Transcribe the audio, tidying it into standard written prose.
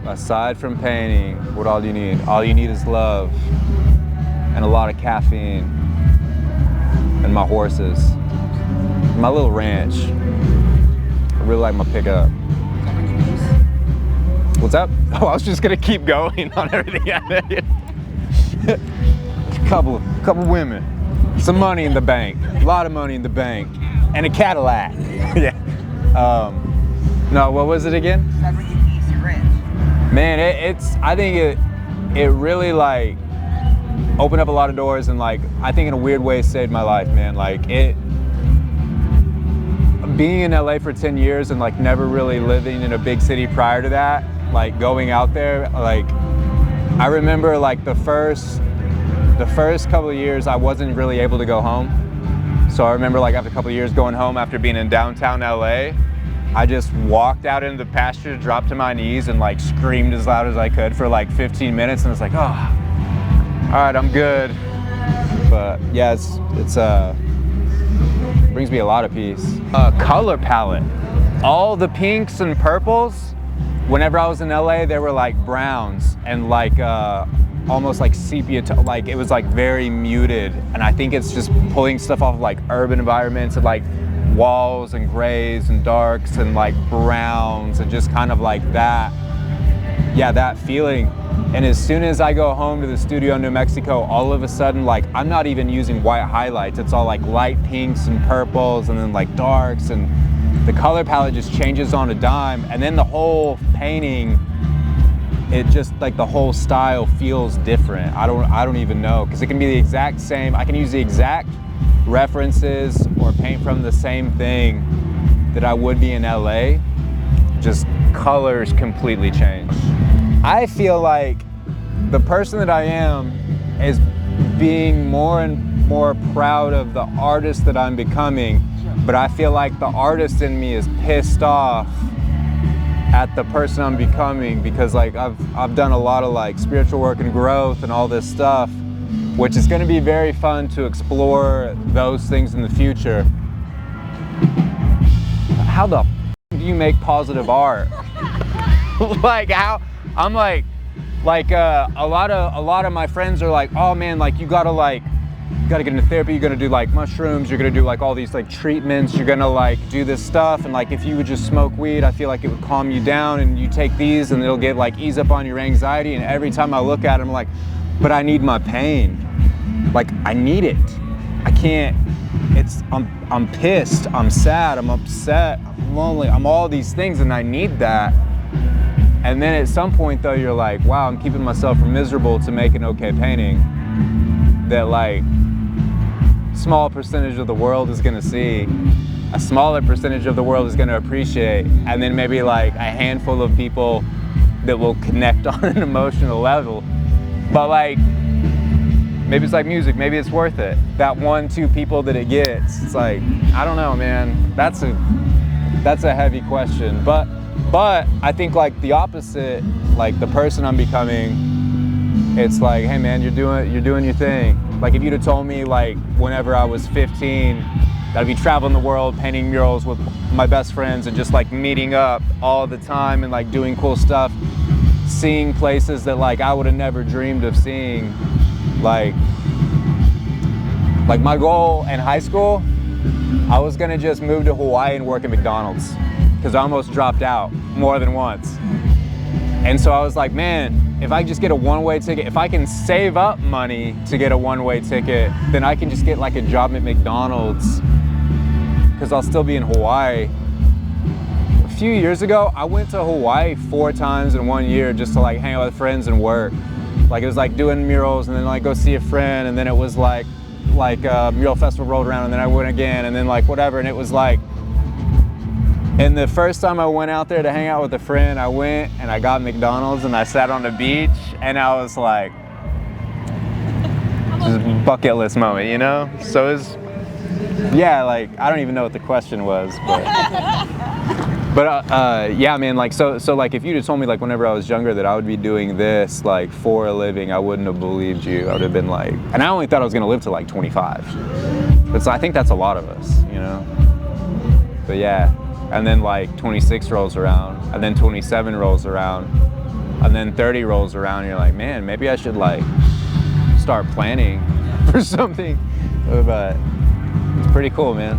aside from painting, what all do you need? All you need is love and a lot of caffeine and my horses, my little ranch. I really like my pickup. What's up? Oh, I was just gonna keep going on everything I did. couple women, some money in the bank, a lot of money in the bank, and a Cadillac. Yeah. No, what was it again? Man, I think it really like opened up a lot of doors, and like I think in a weird way saved my life, man. Like being in LA for 10 years and like never really living in a big city prior to that, like going out there, like I remember like the first couple of years I wasn't really able to go home. So I remember like after a couple of years going home after being in downtown LA, I just walked out into the pasture, dropped to my knees and like screamed as loud as I could for like 15 minutes and was like, oh, all right, I'm good. But yeah, it's brings me a lot of peace. Color palette, all the pinks and purples. Whenever I was in LA, they were like browns and like almost like sepia, like it was like very muted. And I think it's just pulling stuff off of like urban environments and like walls and grays and darks and like browns and just kind of like that. Yeah, that feeling. And as soon as I go home to the studio in New Mexico, all of a sudden, like, I'm not even using white highlights. It's all like light pinks and purples and then like darks, and the color palette just changes on a dime. And then the whole painting, it just like the whole style feels different. I don't even know, because it can be the exact same. I can use the exact references or paint from the same thing that I would be in LA. Just colors completely change. I feel like the person that I am is being more and more proud of the artist that I'm becoming, but I feel like the artist in me is pissed off at the person I'm becoming, because like I've done a lot of like spiritual work and growth and all this stuff, which is going to be very fun to explore those things in the future. How the f do you make positive art? Like how? I'm like a lot of my friends are like, oh man, like you gotta get into therapy, you're gonna do like mushrooms, you're gonna do like all these like treatments, you're gonna like do this stuff, and like if you would just smoke weed, I feel like it would calm you down, and you take these and it'll get like ease up on your anxiety. And every time I look at it, I'm like, but I need my pain. Like I need it. I can't. I'm pissed, I'm sad, I'm upset, I'm lonely, I'm all these things, and I need that. And then at some point though, you're like, wow, I'm keeping myself from miserable to make an okay painting that like small percentage of the world is gonna see, a smaller percentage of the world is gonna appreciate, and then maybe like a handful of people that will connect on an emotional level. But like, maybe it's like music, maybe it's worth it. That 1-2 people that it gets, it's like, I don't know, man. That's a heavy question. But I think like the opposite, like the person I'm becoming, it's like, hey man, you're doing your thing. Like if you'd have told me like whenever I was 15 that I'd be traveling the world painting murals with my best friends and just like meeting up all the time and like doing cool stuff, seeing places that like I would have never dreamed of seeing. Like my goal in high school, I was gonna just move to Hawaii and work at McDonald's, because I almost dropped out more than once. And so I was like, man, if I just get a one-way ticket, if I can save up money to get a one-way ticket, then I can just get like a job at McDonald's, because I'll still be in Hawaii. A few years ago, I went to Hawaii 4 times in 1 year just to like hang out with friends and work. Like it was like doing murals and then like go see a friend, and then it was like a mural festival rolled around, and then I went again, and then like whatever. And it was like, and the first time I went out there to hang out with a friend, I went and I got McDonald's and I sat on the beach, and I was like, just a bucket list moment, you know? So it was, yeah, like I don't even know what the question was, but yeah, man, like so like if you'd have told me like whenever I was younger that I would be doing this like for a living, I wouldn't have believed you. I would have been like, and I only thought I was gonna live to like 25. But so I think that's a lot of us, you know? But yeah. And then like 26 rolls around, and then 27 rolls around. And then 30 rolls around and you're like, man, maybe I should like start planning for something. But it's pretty cool, man.